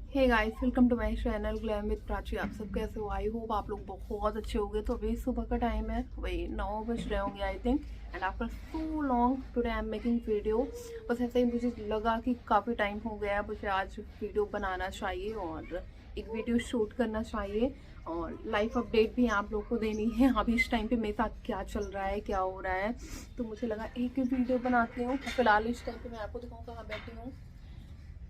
Hey guys, welcome to my channel glam with Prachi. आप सब कैसे हो? आई होप आप लोग बहुत अच्छे होंगे। तो अभी सुबह का टाइम है, वही 9 बज रहे होंगे I think. And after so long today I am making video. बस ऐसे ही मुझे लगा कि काफ़ी टाइम हो गया, मुझे आज वीडियो बनाना चाहिए और एक वीडियो शूट करना चाहिए और लाइफ अपडेट भी आप लोग को देनी है। अभी इस टाइम पे मेरे साथ क्या चल रहा है, क्या हो रहा है, तो मुझे लगा एक वीडियो बनाती हूँ। फिलहाल इस टाइम पे मैं आपको दिखाऊँ कहाँ बैठी हूँ।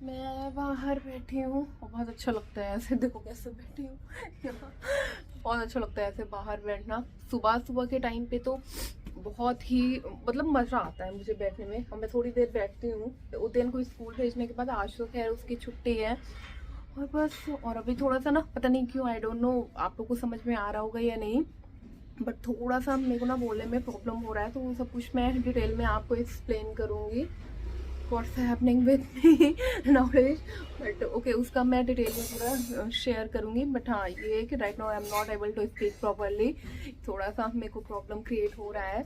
मैं बाहर बैठी हूँ और बहुत अच्छा लगता है ऐसे। देखो कैसे बैठी हूँ यहाँ। बहुत अच्छा लगता है ऐसे बाहर बैठना। सुबह सुबह के टाइम पे तो बहुत ही मतलब मज़ा आता है मुझे बैठने में। और मैं थोड़ी देर बैठती हूँ। उदयन को स्कूल भेजने के बाद, आज तो खैर उसकी छुट्टी है और बस। और अभी थोड़ा सा ना, पता नहीं क्यों, आई डोंट नो आप लोग को समझ में आ रहा होगा या नहीं, बट थोड़ा सा मेरे को ना बोलने में प्रॉब्लम हो रहा है। तो वो सब कुछ मैं डिटेल में आपको एक्सप्लेन करूँगी what's happening with me knowledge. But okay, उसका मैं डिटेल में पूरा शेयर करूँगी। बट हाँ, ये है कि right now I am not able to speak properly. थोड़ा सा मेरे को प्रॉब्लम क्रिएट हो रहा है।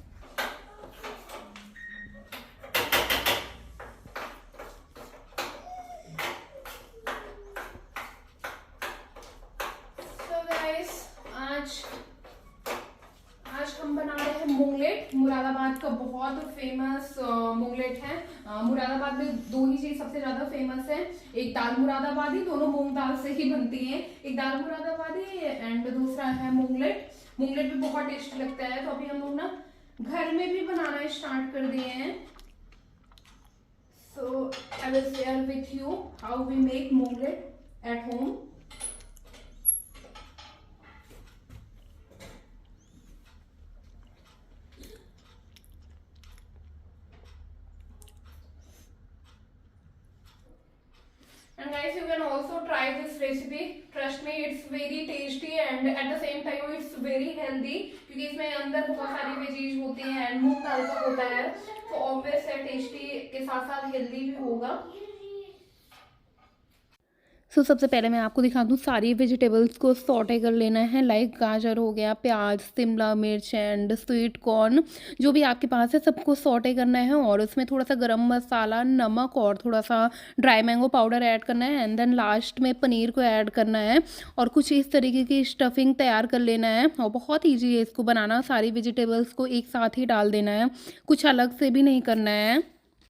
तो गाइस, आज आज हम बना रहे हैं मूंगलेट। मुरादाबाद का बहुत फेमस मूंगलेट है। मुरादाबाद में दो ही चीज सबसे ज्यादा फेमस है। एक दाल मुरादाबादी, दोनों मूंग दाल से ही बनती है। एक दाल मुरादाबादी एंड दूसरा है मूंगलेट। मूंगलेट भी बहुत टेस्टी लगता है। तो अभी हम लोग ना घर में भी बनाना स्टार्ट कर दिए हैं। So I will share with you how we make moonglet at home. And guys, you can also try this recipe. Trust me, it's very tasty and at the same time it's very healthy, क्योंकि इसमें अंदर बहुत सारी veggies होती हैं and मूंग दाल का होता है। तो ऑब्वियस है टेस्टी के साथ साथ हेल्दी भी होगा। सबसे पहले मैं आपको दिखा दूँ, सारी वेजिटेबल्स को सॉटे कर लेना है। लाइक गाजर हो गया, प्याज, शिमला मिर्च एंड स्वीट कॉर्न, जो भी आपके पास है सबको सॉटे करना है। और उसमें थोड़ा सा गरम मसाला, नमक और थोड़ा सा ड्राई मैंगो पाउडर ऐड करना है। एंड देन लास्ट में पनीर को ऐड करना है और कुछ इस तरीके की स्टफिंग तैयार कर लेना है। और बहुत ईजी है इसको बनाना। सारी वेजिटेबल्स को एक साथ ही डाल देना है, कुछ अलग से भी नहीं करना है।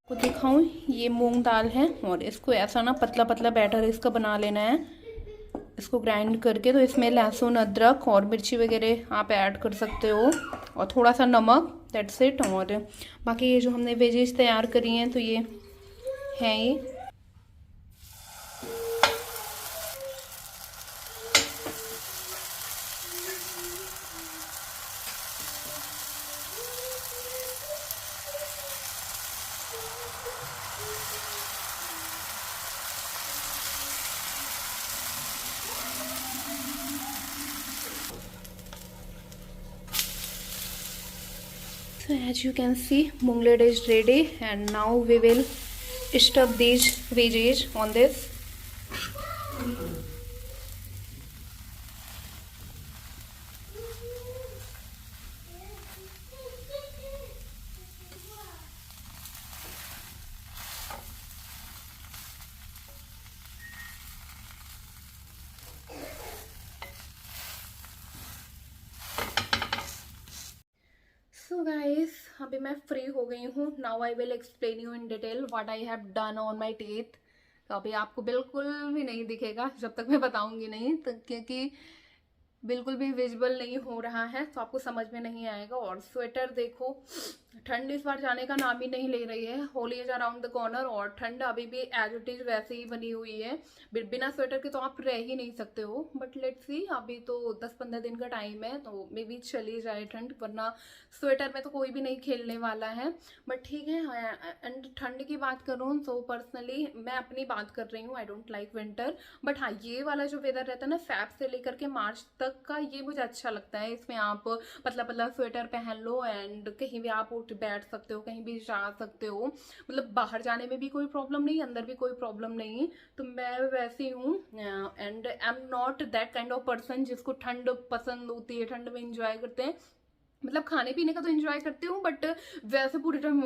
को दिखाऊं, ये मूंग दाल है और इसको ऐसा ना पतला पतला बैटर इसका बना लेना है। इसको ग्राइंड करके तो इसमें लहसुन, अदरक और मिर्ची वगैरह आप ऐड कर सकते हो और थोड़ा सा नमक, दैट्स इट। और बाकी ये जो हमने वेजेस तैयार करी हैं तो ये हैं ये। So as you can see, munglet is ready and now we will stuff these veggies on this. So guys, अभी मैं फ्री हो गई हूँ। Now I will explain you in detail what I have done on my teeth. तो अभी आपको बिल्कुल भी नहीं दिखेगा जब तक मैं बताऊंगी नहीं, तो क्योंकि बिल्कुल भी विजिबल नहीं हो रहा है तो आपको समझ में नहीं आएगा। और स्वेटर देखो, ठंड इस बार जाने का नाम ही नहीं ले रही है। Holi is around the corner और ठंड अभी भी एज इट इज वैसे ही बनी हुई है। बिना स्वेटर के तो आप रह ही नहीं सकते हो। बट लेट्स सी, अभी तो 10-15 दिन का टाइम है तो मे बी चली जाए ठंड, वरना स्वेटर में तो कोई भी नहीं खेलने वाला है। बट ठीक है। एंड ठंड की बात करूँ तो पर्सनली मैं अपनी बात कर रही हूँ, I don't like winter. But हाँ, ये वाला जो वेदर रहता है ना, फेब से लेकर के मार्च तक का, ये मुझे अच्छा लगता है। इसमें आप पतला पतला स्वेटर पहन लो एंड कहीं भी आप उठ बैठ सकते हो, कहीं भी जा सकते हो। मतलब बाहर जाने में भी कोई प्रॉब्लम नहीं, अंदर भी कोई प्रॉब्लम नहीं। तो मैं वैसी हूँ and I am not that kind of person जिसको ठंड पसंद होती है, ठंड में इंजॉय करते हैं। मतलब खाने पीने का तो एंजॉय करती हूँ, बट वैसे पूरे टाइम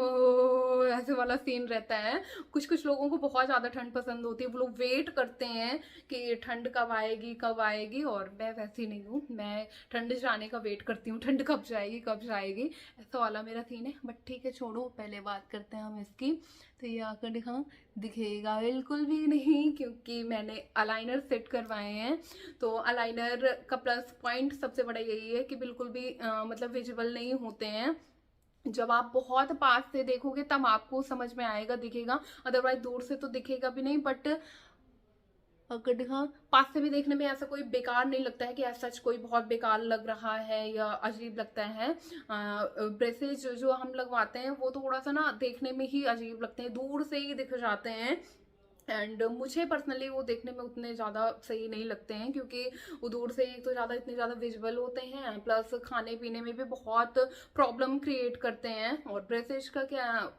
ऐसे वाला सीन रहता है। कुछ कुछ लोगों को बहुत ज़्यादा ठंड पसंद होती है, वो लोग वेट करते हैं कि ठंड कब आएगी कब आएगी, और मैं वैसी नहीं हूँ। मैं ठंड जाने का वेट करती हूँ, ठंड कब जाएगी कब जाएगी, ऐसा वाला मेरा सीन है। बट ठीक है, छोड़ो, पहले बात करते हैं हम इसकी। तो ये आकर दिखेगा बिल्कुल भी नहीं, क्योंकि मैंने अलाइनर सेट करवाए हैं। तो अलाइनर का प्लस पॉइंट सबसे बड़ा यही है कि बिल्कुल भी मतलब विजिबल नहीं होते हैं। जब आप बहुत पास से देखोगे तब आपको समझ में आएगा, दिखेगा, अदरवाइज दूर से तो दिखेगा भी नहीं। बट अगर हाँ, पास से भी देखने में ऐसा कोई बेकार नहीं लगता है कि ऐसा सच कोई बहुत बेकार लग रहा है या अजीब लगता है। ब्रेसेस जो हम लगवाते हैं वो थोड़ा सा ना देखने में ही अजीब लगते हैं, दूर से ही दिख जाते हैं। एंड मुझे पर्सनली वो देखने में उतने ज़्यादा सही नहीं लगते हैं, क्योंकि वो दूर से एक तो ज़्यादा इतने ज़्यादा विजुअल होते हैं, प्लस खाने पीने में भी बहुत प्रॉब्लम क्रिएट करते हैं। और ब्रेसेस का क्या,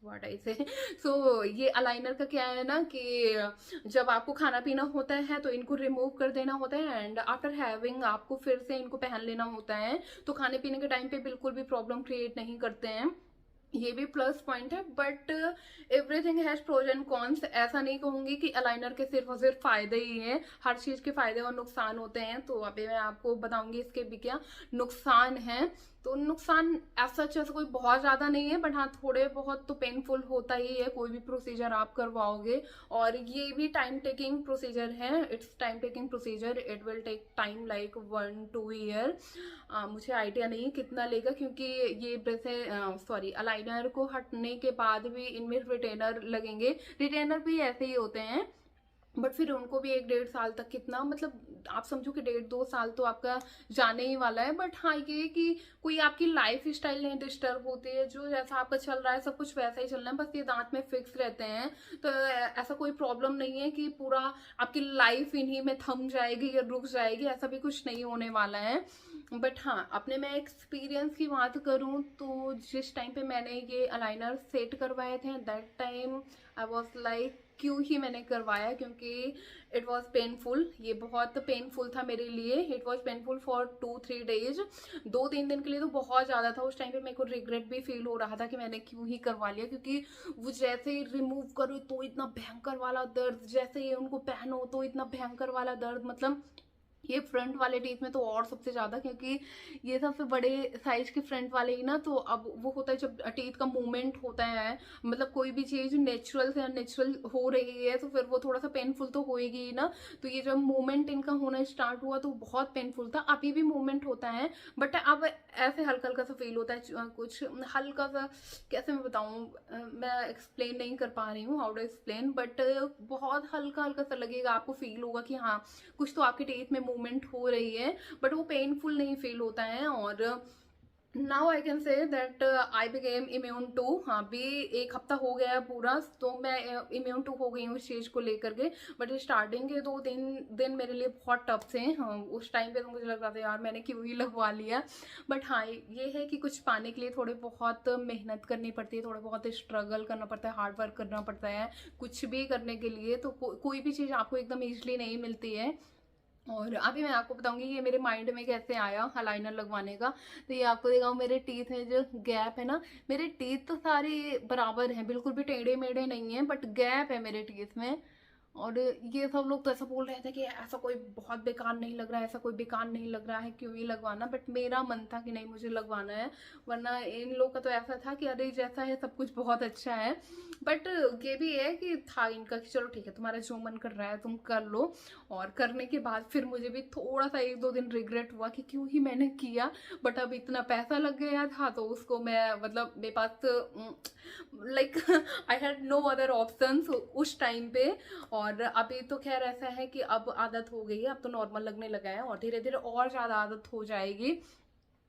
व्हाट आई से, सो ये अलाइनर का क्या है ना कि जब आपको खाना पीना होता है तो इनको रिमूव कर देना होता है, एंड आफ्टर हैविंग आपको फिर से इनको पहन लेना होता है। तो खाने पीने के टाइम पे बिल्कुल भी प्रॉब्लम क्रिएट नहीं करते हैं, ये भी प्लस पॉइंट है। But everything has pros and cons. ऐसा नहीं कहूंगी कि अलाइनर के सिर्फ और सिर्फ फायदे ही हैं, हर चीज के फायदे और नुकसान होते हैं। तो अभी मैं आपको बताऊंगी इसके भी क्या नुकसान हैं। तो नुकसान ऐसा कोई बहुत ज्यादा नहीं है, बट हाँ थोड़े बहुत तो पेनफुल होता ही है, कोई भी प्रोसीजर आप करवाओगे। और ये भी टाइम टेकिंग प्रोसीजर है, it's time taking procedure, it will take time like 1-2 year. मुझे आइडिया नहीं कितना लेगा, क्योंकि ये सॉरी अलाइनर को हटने के बाद भी इनमें रिटेनर लगेंगे। रिटेनर भी ऐसे ही होते हैं, बट फिर उनको भी 1-1.5 साल तक, कितना मतलब आप समझो कि 1.5-2 साल तो आपका जाने ही वाला है। बट हाँ ये कि कोई आपकी लाइफ स्टाइल नहीं डिस्टर्ब होती है, जो जैसा आपका चल रहा है सब कुछ वैसा ही चलना है, बस ये दांत में फिक्स रहते हैं। तो ऐसा कोई प्रॉब्लम नहीं है कि पूरा आपकी लाइफ इन्हीं में थम जाएगी या रुक जाएगी, ऐसा भी कुछ नहीं होने वाला है। बट हाँ, अपने मैं एक्सपीरियंस की बात करूँ तो जिस टाइम पे मैंने ये अलाइनर सेट करवाए थे, that time I was like क्यों ही मैंने करवाया, क्योंकि इट वॉज पेनफुल। ये बहुत पेनफुल था मेरे लिए, it was painful for 2-3 days. 2-3 दिन के लिए तो बहुत ज़्यादा था। उस टाइम पे मेरे को रिग्रेट भी फील हो रहा था कि मैंने क्यों ही करवा लिया, क्योंकि वो जैसे ही रिमूव करो तो इतना भयंकर वाला दर्द, जैसे ही उनको पहनो तो इतना भयंकर वाला दर्द। मतलब ये फ्रंट वाले टीथ में तो और सबसे ज्यादा, क्योंकि ये सबसे बड़े साइज के फ्रंट वाले ही ना, तो अब वो होता है जब टीथ का मूवमेंट होता है, मतलब कोई भी चीज नेचुरल से अननेचुरल हो रही है तो फिर वो थोड़ा सा पेनफुल तो होएगी ही ना। तो ये जब मूवमेंट इनका होना स्टार्ट हुआ तो बहुत पेनफुल था। अभी भी मूवमेंट होता है, बट अब ऐसे हल्का हल्का सा फील होता है, कुछ हल्का सा, कैसे मैं बताऊं, मैं एक्सप्लेन नहीं कर पा रही हूँ, हाउ टू एक्सप्लेन, बट बहुत हल्का हल्का सा लगेगा, आपको फील होगा कि हाँ कुछ तो आपके टीथ में मूवमेंट हो रही है, बट वो पेनफुल नहीं फील होता है। और now I can say that I became immune to. हाँ भी 1 हफ्ता हो गया है पूरा, तो मैं इम्यून टू हो गई हूँ इस चीज़ को लेकर के। बट स्टार्टिंग के 2-3 दिन मेरे लिए बहुत टफ थे। हाँ, उस टाइम पे तो मुझे लग रहा था यार मैंने क्यों ही लगवा लिया। बट हाँ ये है कि कुछ पाने के लिए थोड़े बहुत मेहनत करनी पड़ती है, थोड़ा बहुत स्ट्रगल करना पड़ता है, हार्ड वर्क करना पड़ता है कुछ भी करने के लिए। तो कोई भी चीज़ आपको एकदम ईजिली नहीं मिलती है। और अभी मैं आपको बताऊंगी ये मेरे माइंड में कैसे आया अलाइनर लगवाने का। तो ये आपको दिखाऊं, मेरे टीथ में जो गैप है ना, मेरे टीथ तो सारे बराबर हैं, बिल्कुल भी टेढ़े मेढ़े नहीं है, बट गैप है मेरे टीथ में। और ये सब लोग तो ऐसा बोल रहे थे कि ऐसा कोई बहुत बेकार नहीं लग रहा है, ऐसा कोई बेकार नहीं लग रहा है, क्यों ही लगवाना। बट मेरा मन था कि नहीं मुझे लगवाना है, वरना इन लोग का तो ऐसा था कि अरे जैसा है सब कुछ बहुत अच्छा है। बट ये भी है कि था इनका कि चलो ठीक है तुम्हारा जो मन कर रहा है तुम कर लो। और करने के बाद फिर मुझे भी थोड़ा सा 1-2 दिन रिग्रेट हुआ कि क्यों ही मैंने किया। बट अब इतना पैसा लग गया था तो उसको मैं, मतलब मेरे पास like I had no other option उस टाइम पे। और अभी तो खैर ऐसा है कि अब आदत हो गई है, अब तो नॉर्मल लगने लगा है, और धीरे धीरे और ज़्यादा आदत हो जाएगी।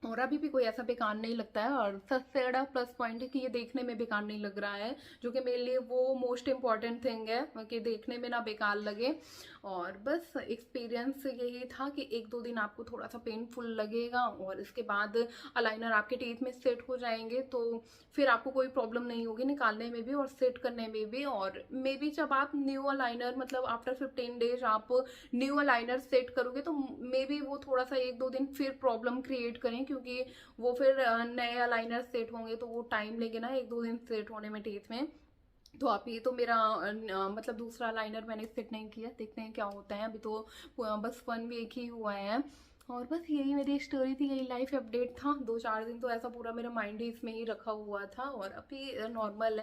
और अभी भी कोई ऐसा बेकार नहीं लगता है। और सबसे बड़ा प्लस पॉइंट है कि ये देखने में बेकार नहीं लग रहा है, जो कि मेरे लिए वो मोस्ट इम्पॉर्टेंट थिंग है कि देखने में ना बेकार लगे। और बस एक्सपीरियंस यही था कि 1-2 दिन आपको थोड़ा सा पेनफुल लगेगा और इसके बाद अलाइनर आपके टीथ में सेट हो जाएंगे, तो फिर आपको कोई प्रॉब्लम नहीं होगी निकालने में भी और सेट करने में भी। और मे बी जब आप न्यू अलाइनर मतलब आफ्टर 15 डेज आप न्यू अलाइनर सेट करोगे तो मे बी वो थोड़ा सा 1-2 दिन फिर प्रॉब्लम क्रिएट करें, क्योंकि वो फिर नए अलाइनर सेट होंगे तो वो टाइम लेंगे ना 1-2 दिन सेट होने में टीथ में। तो आप ये तो मेरा मतलब दूसरा लाइनर मैंने सेट नहीं किया, देखते हैं क्या होता है। अभी तो बस 1 वीक ही हुआ है। और बस यही मेरी स्टोरी थी, यही लाइफ अपडेट था। 2-4 दिन तो ऐसा पूरा मेरा माइंड ही इसमें ही रखा हुआ था और अभी नॉर्मल है।